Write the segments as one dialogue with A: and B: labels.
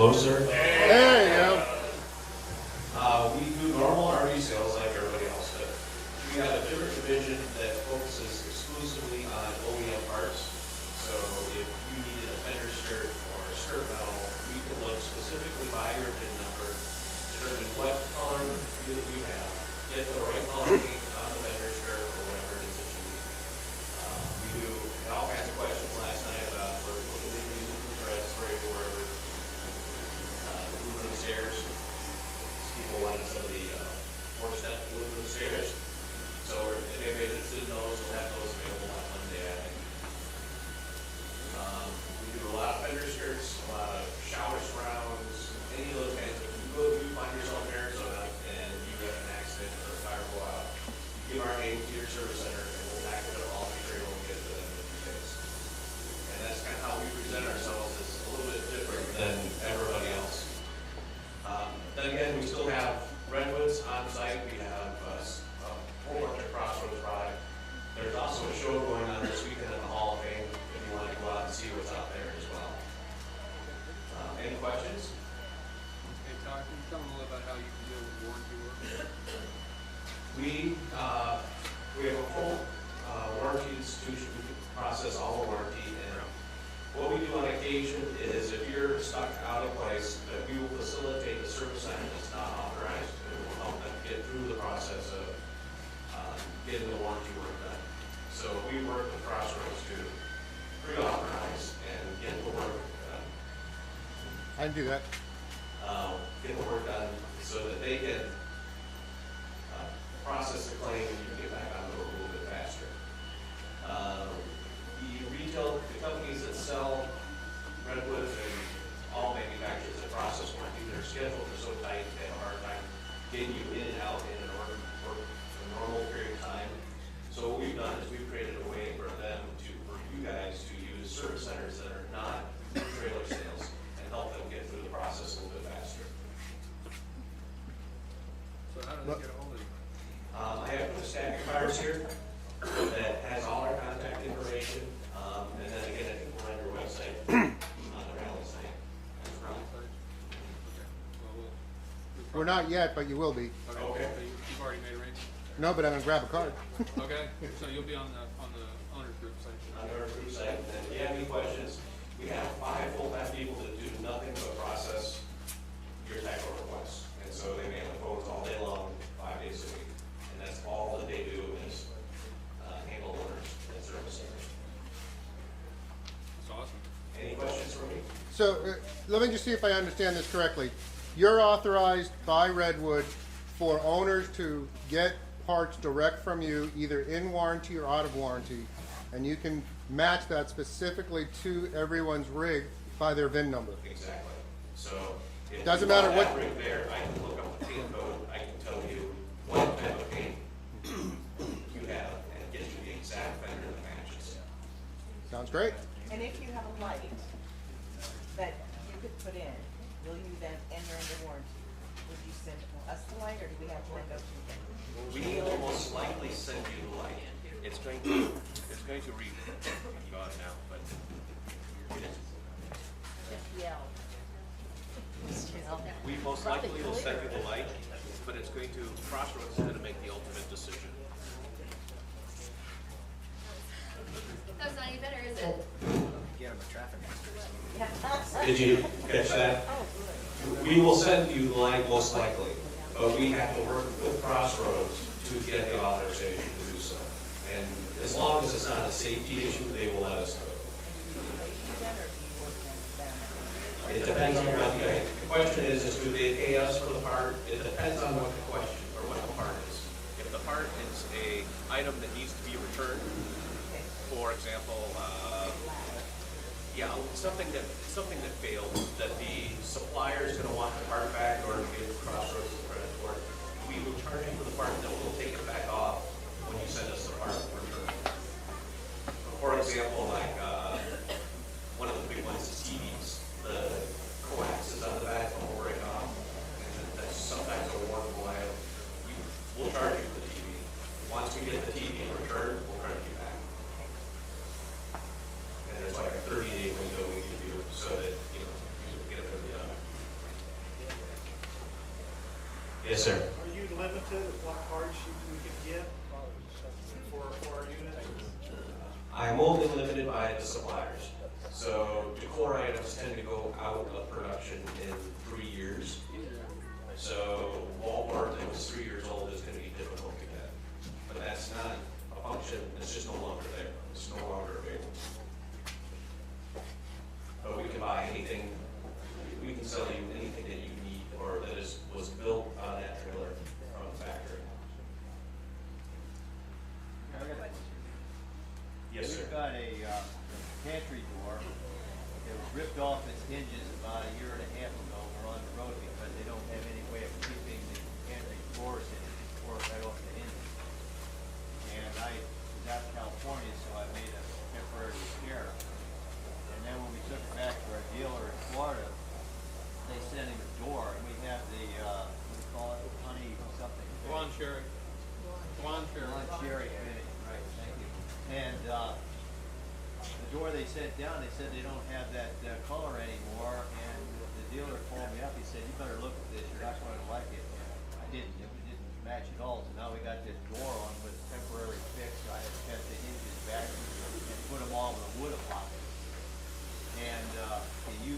A: closer.
B: There you go.
A: We do normal RV sales like everybody else does. We have a different division that focuses exclusively on OEM parts. So if you needed a fender skirt or a skirt metal, we can look specifically by your VIN number, determine what color you have, get the right color paint on the fender skirt or whatever it is that you need. We do had all kinds of questions last night about we're looking at using the red spray for aluminum stairs. People wanted some of the four-step aluminum stairs. So if anybody that didn't know, we'll have those available on Monday, I think. We do a lot of fender skirts, a lot of shower surrounds, any of those kinds of, you find yourself in Arizona and you have an accident or a fire go out, give our name to your service center and we'll pack it all, make sure we'll get to them in 2 days. And that's kind of how we present ourselves, is a little bit different than everybody else. Then again, we still have Redwoods on site. We have a whole bunch of Crossroads ride. There's also a show going on this weekend in the Hall of Fame if you want to go out and see what's out there as well. Any questions?
C: Hey, Todd, can you tell me a little about how you can deal with warranty work?
A: We have a full warranty institution. We can process all the warranty. And what we do on occasion is if you're stuck out of place, that we will facilitate a service center that's not authorized, and we'll help them get through the process of getting the warranty work done. So we work with Crossroads to pre-authorize and get the work done.
B: I can do that.
A: Get the work done so that they can process the claim and you can get back on the road a little bit faster. The companies that sell Redwood and all manufacturers that process warranty, their schedules are so tight, they have a hard time getting you in and out in a normal period of time. So what we've done is we've created a way for you guys to use service centers that are not trailer sales and help them get through the process a little bit faster.
C: So how do they get a hold of you?
A: I have a stack of cards here that has all our contact information. And then again, I think we're on your website, on the rally site.
C: Okay. Well,
B: We're not yet, but you will be.
A: Okay.
C: So you've already made arrangements?
B: No, but I'm gonna grab a card.
C: Okay, so you'll be on the owner's group site?
A: On our group site. And if you have any questions, we have 5 full-time people that do nothing but process your type of requests. And so they man the phones all day long, 5 days a week. And that's all that they do is handle orders and service centers.
C: That's awesome.
A: Any questions for me?
B: So let me just see if I understand this correctly. You're authorized by Redwood for owners to get parts direct from you, either in warranty or out of warranty, and you can match that specifically to everyone's rig by their VIN number.
A: Exactly. So if
B: Doesn't
A: you
B: matter
A: want
B: what-
A: that rig there, I can look up the paint code, I can tell you what type of paint you have and get you the exact vendor that matches.
B: Sounds great.
D: And if you have a light that you could put in, will you then enter into warranty? Would you send us the light, or do we have to then go to them?
A: We will most likely send you the light.
E: It's going to read, I'm gone now, but we most likely will send you the light, but it's going to, Crossroads is going to make the ultimate decision.
F: That's not any better, is it?
E: Again, I'm a traffic expert.
A: Did you catch that? We will send you the light most likely, but we have to work with Crossroads to get the authorization to do so. And as long as it's not a safety issue, they will let us know. It depends on what the question is do they pay us for the part? It depends on what the question or what the part is.
E: If the part is a item that needs to be returned, for example, something that failed, that the supplier is going to want the part back in order to give Crossroads the credit for it, we will charge you for the part, then we'll take it back off when you send us the part return. For example, like one of the big ones is TVs. The coax is on the back will break off, and that's sometimes a warrantable item. We'll charge you for the TV. Once we get the TV returned, we'll charge you back. And there's like a 30-day window we give you so that you get it from the sir.
G: Are you limited at what parts we can get for our unit?
E: I'm only limited by the suppliers. So decor items tend to go out of production in 3 years. So Walmart that was 3 years old is gonna be difficult to get. But that's not a function, it's just no longer there. It's no longer available. But we can buy anything, we can sell you anything that you need or that was built on that trailer from the factory. Yes, sir.
H: We've got a pantry door that was ripped off its hinges about a year and a half ago. We're on the road because they don't have any way of keeping the pantry doors in. It tore right off the hinges. And I was out of California, so I made a temporary repair. And then when we took it back to our dealer in Florida, they sent him a door, and we have the, what do you call it, honey something.
C: Lawn cherry. Lawn cherry.
H: Lawn cherry finish, right, thank you. And, the door they sent down, they said they don't have that, color anymore, and the dealer called me up, he said, you better look at this, you're not going to like it. And I didn't, it didn't match at all, so now we got this door on with temporary fix, so I had to cut the hinges back and put them all with a wood block. And, can you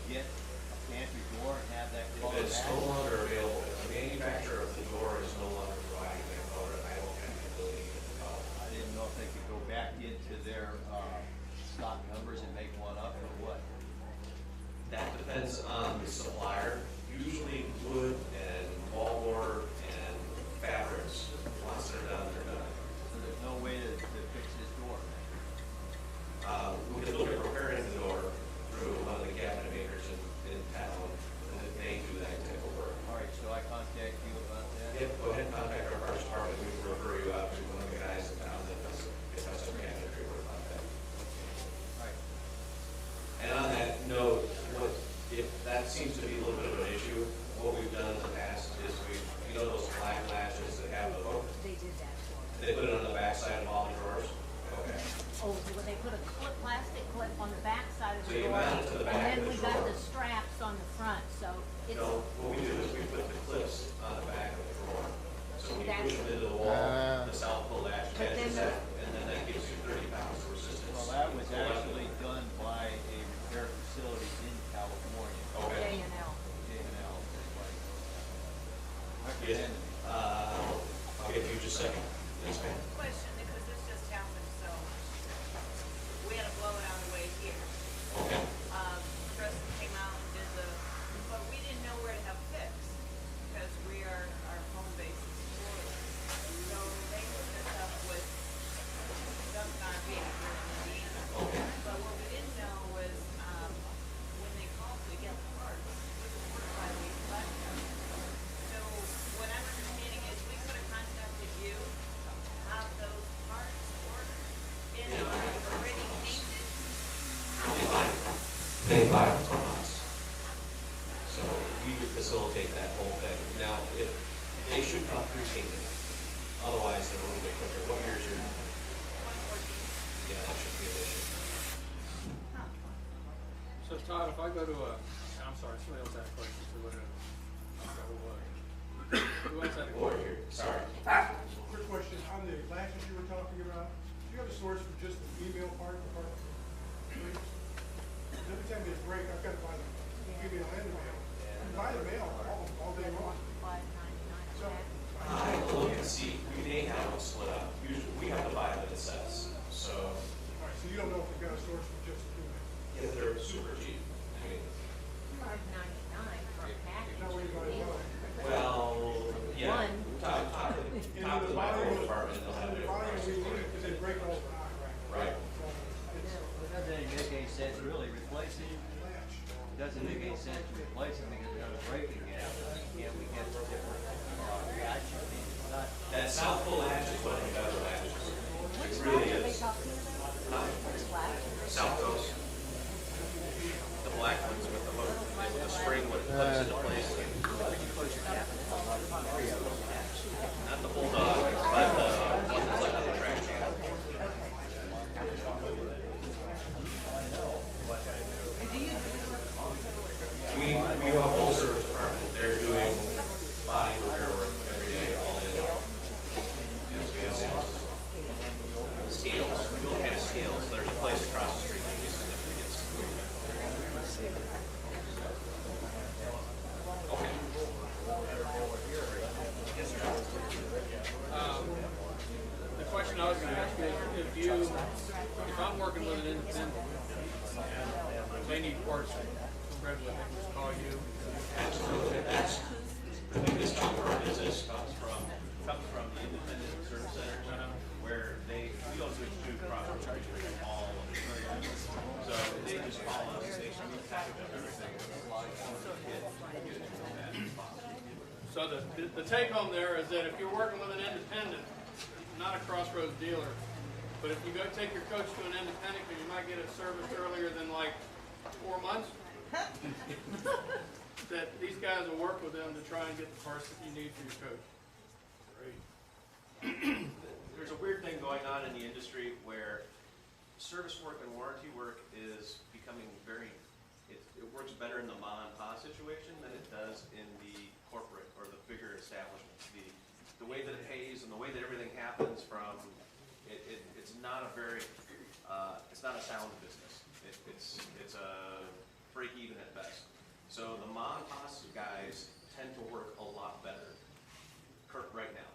H: get a pantry door and have that color
E: If it's
H: match?
E: no longer available, if the manufacturer of the door is no longer providing that color, I don't have the ability to get the color.
H: I didn't know if they could go back into their, stock numbers and make one up or what.
E: That depends on the supplier. Usually wood and wallboard and fabrics, once they're done, they're done.
H: So there's no way to fix this door.
E: We could look at repairing the door through one of the cabinet makers in town, and they do that type of work.
H: All right, so I contact you about that?
E: Yep, go ahead and contact our parts department, we can refer you out to one of the guys in town that does, if that's some cabinetry work like that.
H: All right.
E: And on that note, if that seems to be a little bit of an issue, what we've done in the past is you know those black latches that have the hook?
I: They did that for me.
E: They put it on the backside of all the drawers? Okay.
I: Oh, well, they put a plastic clip on the back side of
E: So
I: the
E: you
I: door.
E: mount it to the back
I: And then
E: of the
I: we got
E: drawer.
I: the straps on the front, so it's,
E: No, what we do is we put the clips on the back of the drawer. So when you
I: That's-
E: push them into the wall, the south pull latch
I: But then
E: catches
I: the-
E: that, and then that gives you 30 pounds of resistance.
H: Well, that was actually done by a repair facility in California.
E: Okay.
I: J&L.
H: J&L, everybody.
E: Yes,
H: Recommended.
E: I'll give you just a second. Yes, ma'am.
J: Question, because this just happened, so we had a blowout on the way here.
E: Okay.
J: Preston came out and did but we didn't know where to have fixed, because our home base is Florida. So they hooked us up with Dunkin' being here in Indiana.
E: Okay.
J: But what we didn't know was, when they called to get the parts, it was ordered by the electric. So what I'm understanding is we could have contacted you, have those parts ordered, and already painted.
E: They buy them from us. So we would facilitate that whole thing. Now, if they should come pre-painted, otherwise they're a little bit quicker. What year is your? Yeah, that should be an issue.
C: So Todd, if I go to I'm sorry, somebody else had a question, so whatever. I forgot who it was. Who else had a
E: Or
C: question?
E: here, sorry.
G: Quick question, on the latches you were talking about, do you have a source for just the female part of the part? Please? Every time there's a break, I've got to buy the female and the male. You buy the male all day long.
I: $5.99
G: So,
I: a pack.
E: I will look and see. We may have them split up. Usually, we have to buy them in sets. So,
G: all right, so you don't know if you've got a source for just the female?
E: if they're super cheap, I mean,
I: $5.99 for a package.
G: Is that where you buy it?
E: well, yeah.
I: One.
E: Top of the micro department, they'll have
G: The
E: different
G: volume
E: prices.
G: we need, because they break all the time, right?
E: Right.
G: So it's
H: It doesn't make any sense really replacing,
G: latch.
H: it doesn't make any sense to replace it because they're gonna break again. Can't we get different, reaction? It's not,
E: That south pull latch is one of the better latches. It
I: Which
E: really
I: latch are they
E: is.
I: talking about? Which latch?
E: South Coast. The black ones with the hook, with the spring when it plugs into place. Not the bulldog, but the one that's like on the track channel. We have a whole service department. They're doing body
C: working with an independent, and they need parts from Redwood, they can just call you.
E: The biggest chunk of our business comes from the independent service centers, where we don't switch to proper charge for all of the areas. So they just call us, they should be packaged up everything.
C: So the take home there is that if you're working with an independent, not a Crossroads dealer, but if you go take your coach to an independent, because you might get it serviced earlier than like 4 months, that these guys will work with them to try and get the parts that you need for your coach.
E: Great. There's a weird thing going on in the industry where service work and warranty work is becoming it works better in the mom and pop situation than it does in the corporate or the bigger establishments. The way that it pays and the way that everything happens from it's not a very it's not a sound business. It's a break even at best. So the mom and pop guys tend to work a lot better right now.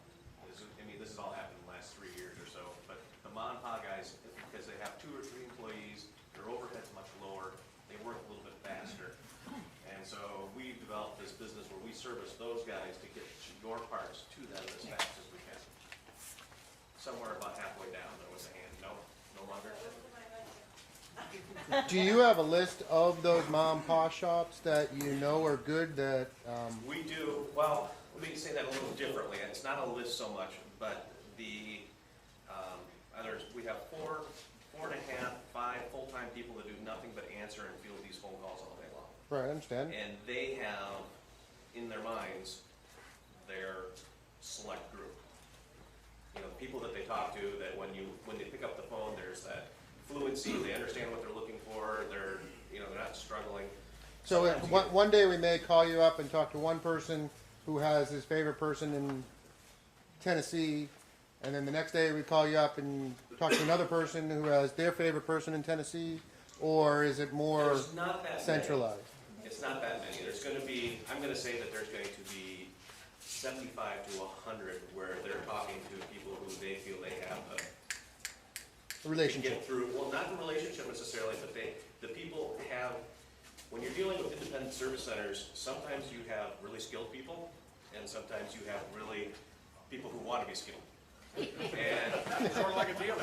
E: This has all happened in the last 3 years or so, but the mom and pop guys, because they have 2 or 3 employees, their overhead's much lower, they work a little bit faster. And so we've developed this business where we service those guys to get your parts to them as fast as we can. Somewhere about halfway down, there was a hand. No longer.
B: Do you have a list of those mom and pop shops that you know are good that,
E: We do, well, let me say that a little differently. It's not a list so much, but we have 4, 4.5, 5 full-time people that do nothing but answer and field these phone calls all day long.
B: right, I understand.
E: And they have, in their minds, their select group. You know, the people that they talk to, that when they pick up the phone, there's that fluency, they understand what they're looking for, they're not struggling.
B: So
E: Sometimes
B: one day we may call you up and talk to one person who has his favorite person in Tennessee, and then the next day we call you up and talk to another person who has their favorite person in Tennessee, or is it more
E: There's not that
B: centralized?
E: many. It's not that many. There's going to be, I'm going to say that there's going to be 75 to 100 where they're talking to people who they feel they have
B: A
E: to
B: relationship.
E: get through. Well, not the relationship necessarily, but the people have, when you're dealing with independent service centers, sometimes you have really skilled people, and sometimes you have really people who want to be skilled. And
C: Sort of like a dealer.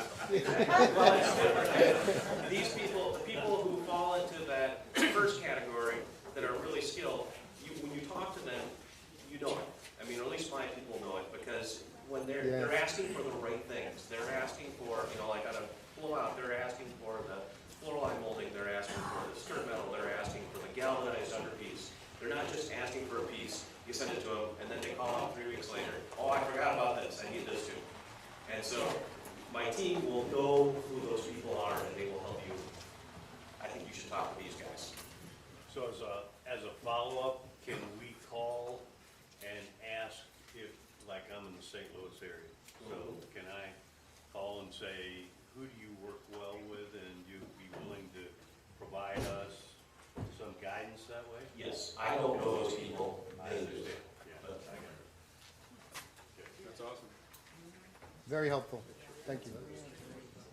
E: well, it's different. These people, the people who fall into that first category that are really skilled, when you talk to them, you know it. I mean, or at least my people know it, because when they're asking for the right things, they're asking for, like on a blowout, they're asking for the floor line molding, they're asking for the skirt metal, they're asking for the galvanized underpiece. They're not just asking for a piece, you send it to them, and then they call out 3 weeks later, oh, I forgot about this, I need this too. And so my team will know who those people are, and they will help you. I think you should talk to these guys.
K: So as a follow-up, can we call and ask if, like I'm in the St. Louis area, so can I call and say, who do you work well with, and you'd be willing to provide us some guidance that way?
E: Yes, I don't know those people.
K: I understand.
E: But I got
C: That's awesome.
B: Very helpful. Thank you.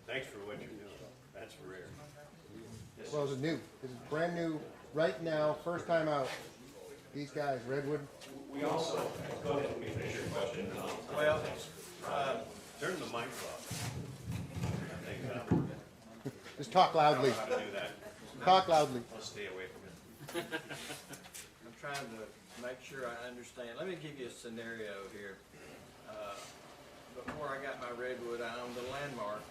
K: Thanks for what you're doing. That's rare.
B: Well, this is new. This is brand new, right now, first time out. These guys, Redwood.
E: We also, go ahead and finish your question. And I'll
H: Well,
K: Turn the mic off. I think
B: Just talk loudly.
K: how to do that.
B: Talk loudly.
E: I'll stay away from it.
L: I'm trying to make sure I understand. Let me give you a scenario here. Before I got my Redwood, I owned a Landmark.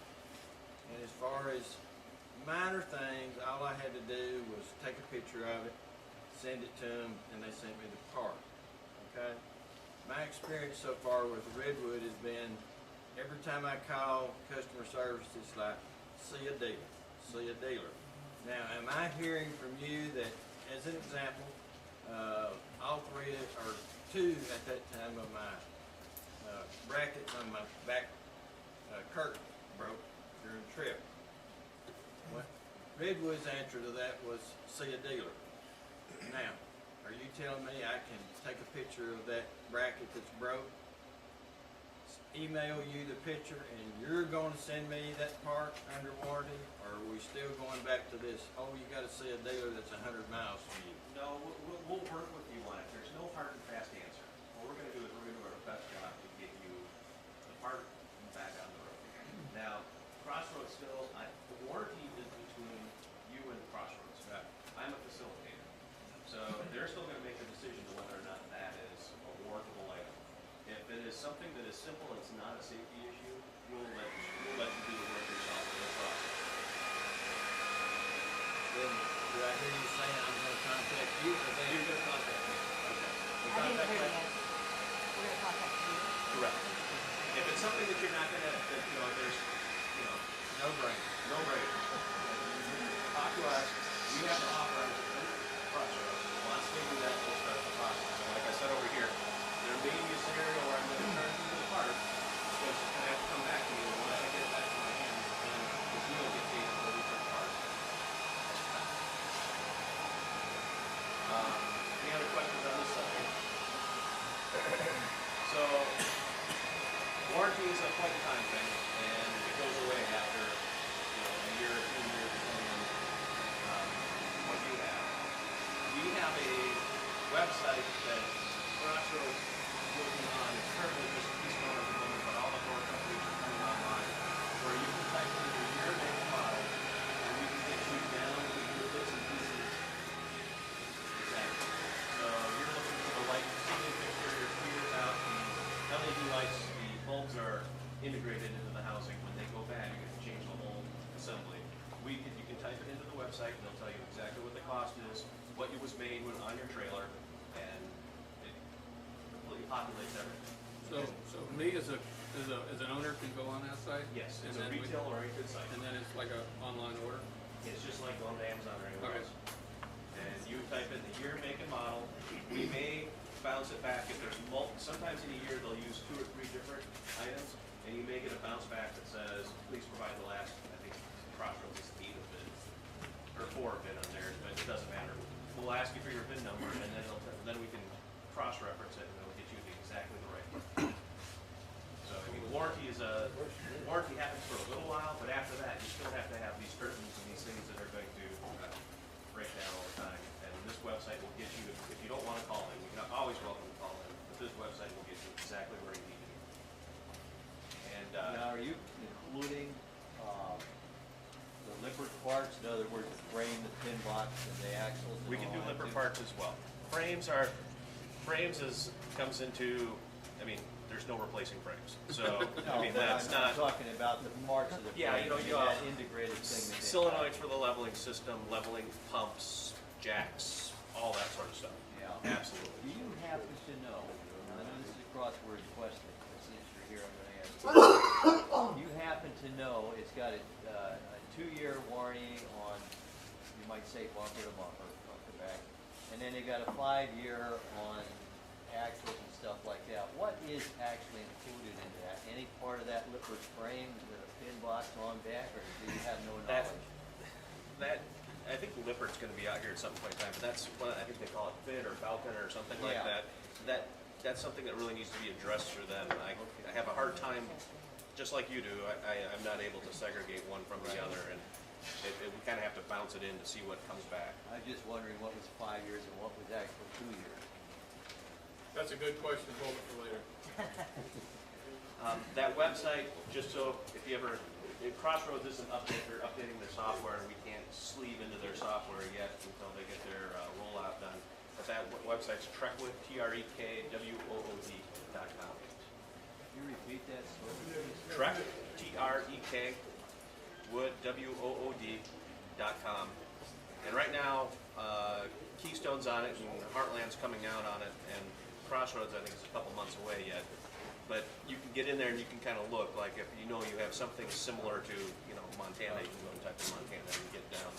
L: And as far as minor things, all I had to do was take a picture of it, send it to them, and they sent me the part. Okay? My experience so far with Redwood has been every time I call customer service, it's like, see a dealer, see a dealer. Now, am I hearing from you that, as an example, all 3 or 2 at that time of my brackets on my back curtain broke during the trip? Well, Redwood's answer to that was see a dealer. Now, are you telling me I can take a picture of that bracket that's broke, email you the picture and you're gonna send me that part under warranty? Or are we still going back to this, oh, you gotta see a dealer that's 100 miles from you?
E: No, we'll work with you on it. There's no hard and fast answer. What we're gonna do is we're gonna do our best job to get you the part back on the road. Now, Crossroads still, the warranty is between you and Crossroads.
L: Right.
E: I'm a facilitator. So they're still gonna make a decision to whether or not that is a warrantable item. If it is something that is simple, it's not a safety issue, we'll let you do the work yourself, no problem.
L: Then, do I hear you saying I'm gonna contact you or they?
E: You're gonna contact me. Okay.
D: I didn't hear the answer. We're gonna contact you.
E: Correct. If it's something that you're not gonna, that, you know, there's, you know,
L: No brainer.
E: no brainer. Talk to us, we have to authorize it in Crossroads. Once we do that, we'll start the process. And like I said over here, there may be a scenario where I'm gonna turn to the part, because it's gonna have to come back to me, and once I get that to my hands, then the deal will get paid for the return part. Any other questions on this subject? So, warranty is a point in time thing, and it goes away after, you know, a year or 2 years, depending on what you have. We have a website that Crossroads is working on. It's currently just Keystone at the moment, but all the door companies are coming online, where you can type in your year, make, and model, and we can get you down to your bits and pieces. Exactly. So you're looking for the light ceiling fixture, your 2 years out, the LED lights, the bulbs are integrated into the housing. When they go bad, you're gonna change the whole assembly. You can type it into the website, and they'll tell you exactly what the cost is, what it was made when on your trailer, and it completely populates everything.
C: So me as an owner can go on that site?
E: Yes, it's
C: And
E: a
C: then we-
E: retail-oriented site.
C: And then it's like an online order?
E: It's just like going to Amazon or anywhere
C: Okay.
E: else. And you type in the year, make, and model. We may bounce it back if there's sometimes in a year they'll use 2 or 3 different items, and you may get a bounce back that says, please provide the last, I think Crossroads is 8 of it, or 4 of it on there, but it doesn't matter. We'll ask you for your VIN number, and then we can cross-reference it, and it'll get you exactly the right one. So, I mean, warranty happens for a little while, but after that, you still have to have these curtains and these things that are going to break down all the time. And this website will get you, if you don't want to call in, you're always welcome to call in, but this website will get you exactly where you need to be. And,
H: Now, are you including, the Lippert parts, in other words, the frame, the pin box, and the axles? And
E: we can
H: all
E: do
H: that
E: Lippert
H: too?
E: parts as well. Frames comes into, I mean, there's no replacing frames. So,
H: No,
E: I mean,
H: but
E: that's
H: I'm
E: not.
H: talking about the parts of the frame.
E: Yeah, you know,
H: I mean,
E: you
H: that integrated thing that they.
E: solenoids for the leveling system, leveling pumps, jacks, all that sort of stuff.
H: Yeah.
E: Absolutely.
H: Do you happen to know, and I know this is a crossword question, but since you're here, I'm gonna ask you. Do you happen to know it's got a 2-year warranty on, you might say bumper to bumper, front to back, and then they got a 5-year on axles and stuff like that? What is actually included in that? Any part of that Lippert frame with a pin box on back, or do you have no
E: That-
H: knowledge?
E: I think Lippert's gonna be out here at some point in time, but that's what, I think they call it Fit or Falcon or something like
H: Yeah.
E: that. That's something that really needs to be addressed through them. I have a hard time, just like you do, I'm not able to segregate one from the other, and we kinda have to bounce it in to see what comes back.
H: I'm just wondering what was 5 years and what was actually 2 years.
C: That's a good question, hold it for later.
E: That website, just so if you ever, Crossroads isn't updating their software, and we can't sleeve into their software yet until they get their rollout done. But that website's Trekwood, TREKWOOD.com.
H: Can you repeat that slowly, please?
E: Trek, T-R-E-K, Wood, WOOD.com. And right now, Keystone's on it, and Heartland's coming out on it, and Crossroads, I think, is a couple months away yet. But you can get in there and you can kind of look, like if you know you have something similar to, you know, Montana, you can go and type in Montana and get down to,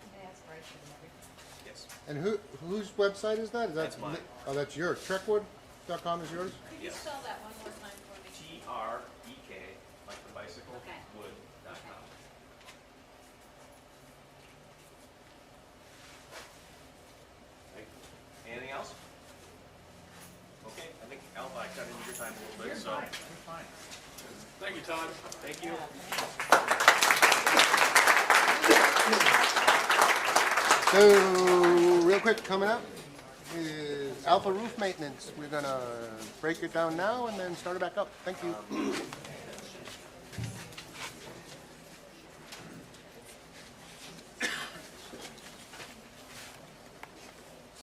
D: And aspiration and everything.
E: yes.
B: And whose website is that? Is that
E: That's mine.
B: Oh, that's yours. Trekwood.com is yours?
J: Could you
E: Yes.
J: spell that one more time for me?
E: T-R-E-K, like the bicycle,
J: Okay.
E: wood.com. Anything else? Okay, I think, Alpha, I cut into your time.
K: time a little bit, so.
C: Thank you, Todd.
K: Thank you.
B: So, real quick, coming up is Alpha Roof Maintenance. We're gonna break it down now and then start it back up. Thank you.